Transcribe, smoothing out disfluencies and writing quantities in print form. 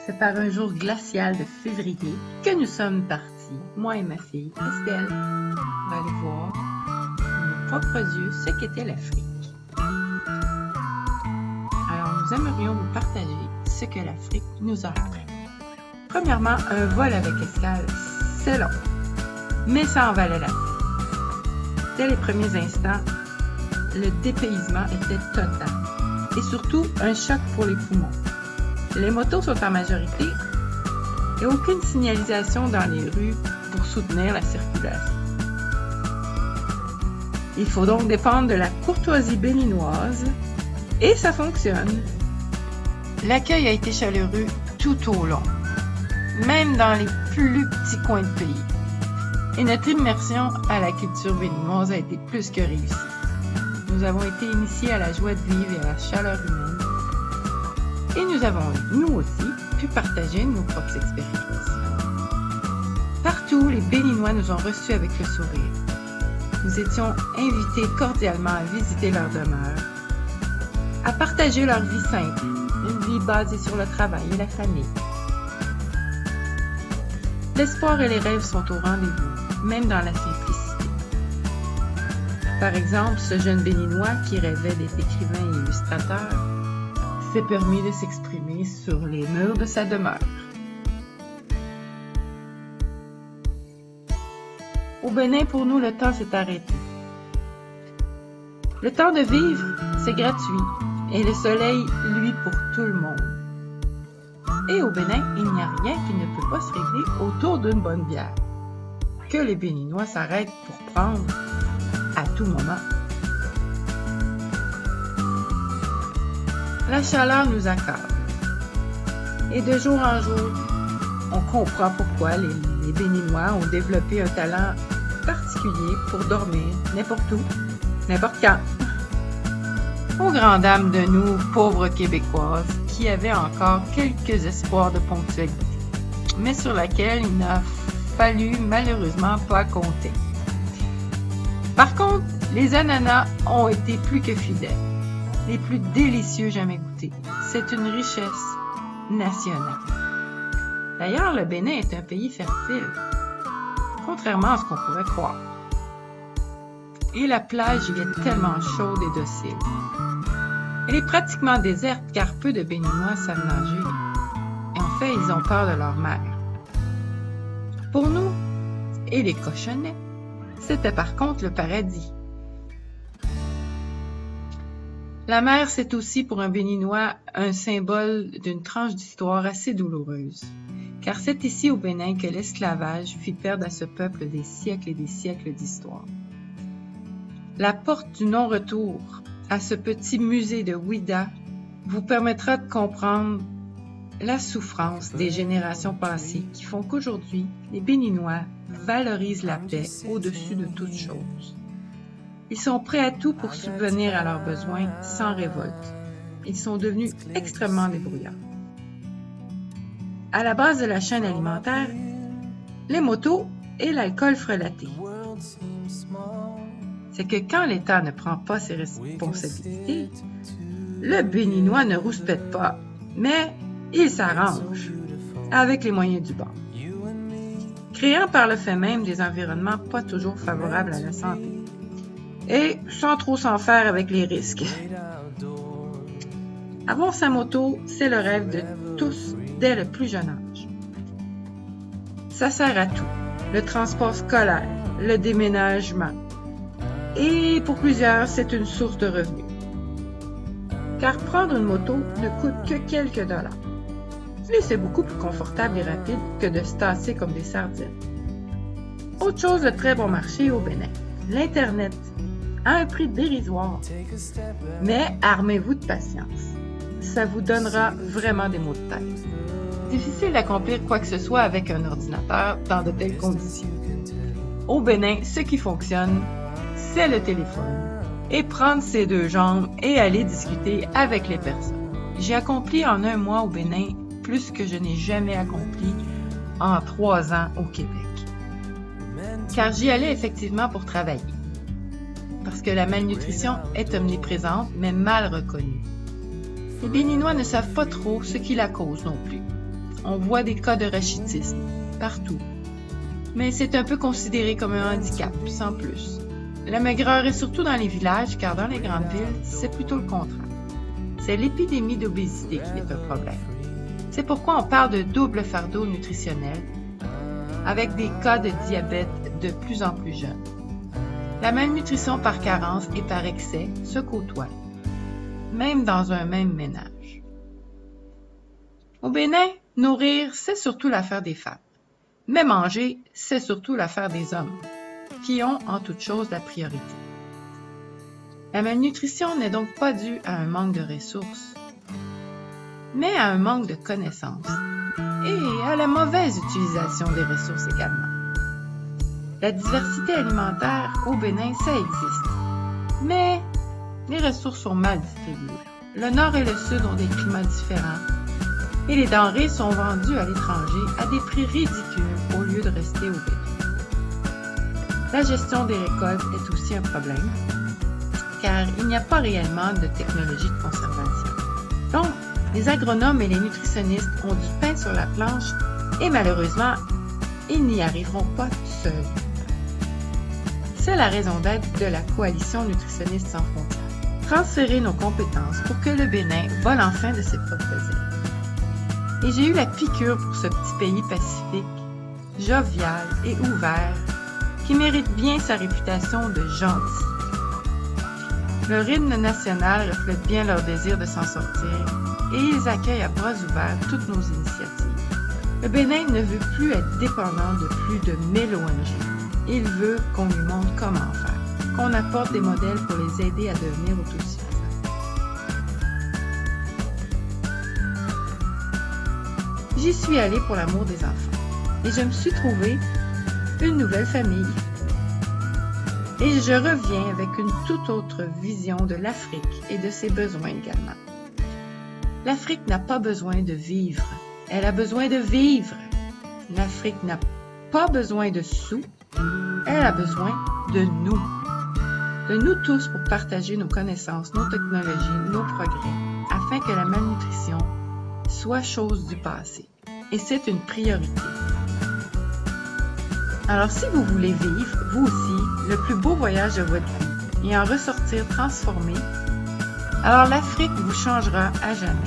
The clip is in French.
C'est par un jour glacial de février que nous sommes partis, moi et ma fille Estelle, pour aller voir de nos propres yeux ce qu'était l'Afrique. Alors nous aimerions vous partager ce que l'Afrique nous a appris. Premièrement, un vol avec escale, c'est long, mais ça en valait la peine. Dès les premiers instants, le dépaysement était total et surtout un choc pour les poumons. Les motos sont en majorité et aucune signalisation dans les rues pour soutenir la circulation. Il faut donc dépendre de la courtoisie béninoise et ça fonctionne. L'accueil a été chaleureux tout au long, même dans les plus petits coins de pays. Et notre immersion à la culture béninoise a été plus que réussie. Nous avons été initiés à la joie de vivre et à la chaleur humaine. Et nous avons, nous aussi, pu partager nos propres expériences. Partout, les Béninois nous ont reçus avec le sourire. Nous étions invités cordialement à visiter leur demeure, à partager leur vie simple, une vie basée sur le travail et la famille. L'espoir et les rêves sont au rendez-vous, même dans la simplicité. Par exemple, ce jeune Béninois qui rêvait d'être écrivain et illustrateur s'est permis de s'exprimer sur les murs de sa demeure. Au Bénin, pour nous, le temps s'est arrêté. Le temps de vivre, c'est gratuit, et le soleil, lui, pour tout le monde. Et au Bénin, il n'y a rien qui ne peut pas se régler autour d'une bonne bière, que les Béninois s'arrêtent pour prendre à tout moment. La chaleur nous accable. Et de jour en jour, on comprend pourquoi les Béninois ont développé un talent particulier pour dormir n'importe où, n'importe quand. Aux grandes dames de nous, pauvres Québécoises, qui avaient encore quelques espoirs de ponctualité, mais sur laquelle il n'a fallu malheureusement pas compter. Par contre, les ananas ont été plus que fidèles. Les plus délicieux jamais goûtés. C'est une richesse nationale. D'ailleurs, le Bénin est un pays fertile, contrairement à ce qu'on pourrait croire. Et la plage y est tellement chaude et docile. Elle est pratiquement déserte car peu de Béninois savent nager. Et en fait, ils ont peur de leur mer. Pour nous, et les cochonnets, c'était par contre le paradis. La mer, c'est aussi pour un Béninois un symbole d'une tranche d'histoire assez douloureuse, car c'est ici au Bénin que l'esclavage fit perdre à ce peuple des siècles et des siècles d'histoire. La porte du non-retour à ce petit musée de Ouidah vous permettra de comprendre la souffrance des générations passées qui font qu'aujourd'hui, les Béninois valorisent la paix au-dessus de toute chose. Ils sont prêts à tout pour subvenir à leurs besoins sans révolte. Ils sont devenus extrêmement débrouillards. À la base de la chaîne alimentaire, les motos et l'alcool frelaté. C'est que quand l'État ne prend pas ses responsabilités, le Béninois ne rouspète pas, mais il s'arrange avec les moyens du bord, créant par le fait même des environnements pas toujours favorables à la santé. Et sans trop s'en faire avec les risques. Avoir sa moto, c'est le rêve de tous dès le plus jeune âge. Ça sert à tout. Le transport scolaire, le déménagement. Et pour plusieurs, c'est une source de revenus. Car prendre une moto ne coûte que quelques dollars. Et c'est beaucoup plus confortable et rapide que de se tasser comme des sardines. Autre chose de très bon marché au Bénin, l'Internet. À un prix dérisoire. Mais armez-vous de patience. Ça vous donnera vraiment des maux de tête. Difficile d'accomplir quoi que ce soit avec un ordinateur dans de telles conditions. Au Bénin, ce qui fonctionne, c'est le téléphone. Et prendre ses deux jambes et aller discuter avec les personnes. J'ai accompli en un mois au Bénin plus que je n'ai jamais accompli en 3 ans au Québec. Car j'y allais effectivement pour travailler. Parce que la malnutrition est omniprésente, mais mal reconnue. Les Béninois ne savent pas trop ce qui la cause non plus. On voit des cas de rachitisme partout. Mais c'est un peu considéré comme un handicap, sans plus. La maigreur est surtout dans les villages, car dans les grandes villes, c'est plutôt le contraire. C'est l'épidémie d'obésité qui est un problème. C'est pourquoi on parle de double fardeau nutritionnel, avec des cas de diabète de plus en plus jeunes. La malnutrition par carence et par excès se côtoient, même dans un même ménage. Au Bénin, nourrir, c'est surtout l'affaire des femmes. Mais manger, c'est surtout l'affaire des hommes, qui ont en toute chose la priorité. La malnutrition n'est donc pas due à un manque de ressources, mais à un manque de connaissances et à la mauvaise utilisation des ressources également. La diversité alimentaire au Bénin, ça existe, mais les ressources sont mal distribuées. Le nord et le sud ont des climats différents et les denrées sont vendues à l'étranger à des prix ridicules au lieu de rester au Bénin. La gestion des récoltes est aussi un problème, car il n'y a pas réellement de technologie de conservation. Donc, les agronomes et les nutritionnistes ont du pain sur la planche et malheureusement, ils n'y arriveront pas tout seuls. C'est la raison d'être de la Coalition nutritionniste sans frontières. Transférer nos compétences pour que le Bénin vole enfin de ses propres ailes. Et j'ai eu la piqûre pour ce petit pays pacifique, jovial et ouvert, qui mérite bien sa réputation de gentil. Leur hymne national reflète bien leur désir de s'en sortir et ils accueillent à bras ouverts toutes nos initiatives. Le Bénin ne veut plus être dépendant de plus de 1000 ONG. Il veut qu'on lui montre comment faire, qu'on apporte des modèles pour les aider à devenir autosuffisants. J'y suis allée pour l'amour des enfants et je me suis trouvé une nouvelle famille. Et je reviens avec une toute autre vision de l'Afrique et de ses besoins également. L'Afrique n'a pas besoin de vivre, elle a besoin de vivre. L'Afrique n'a pas besoin de sous, elle a besoin de nous tous pour partager nos connaissances, nos technologies, nos progrès, afin que la malnutrition soit chose du passé. Et c'est une priorité. Alors si vous voulez vivre, vous aussi, le plus beau voyage de votre vie et en ressortir transformé, alors l'Afrique vous changera à jamais.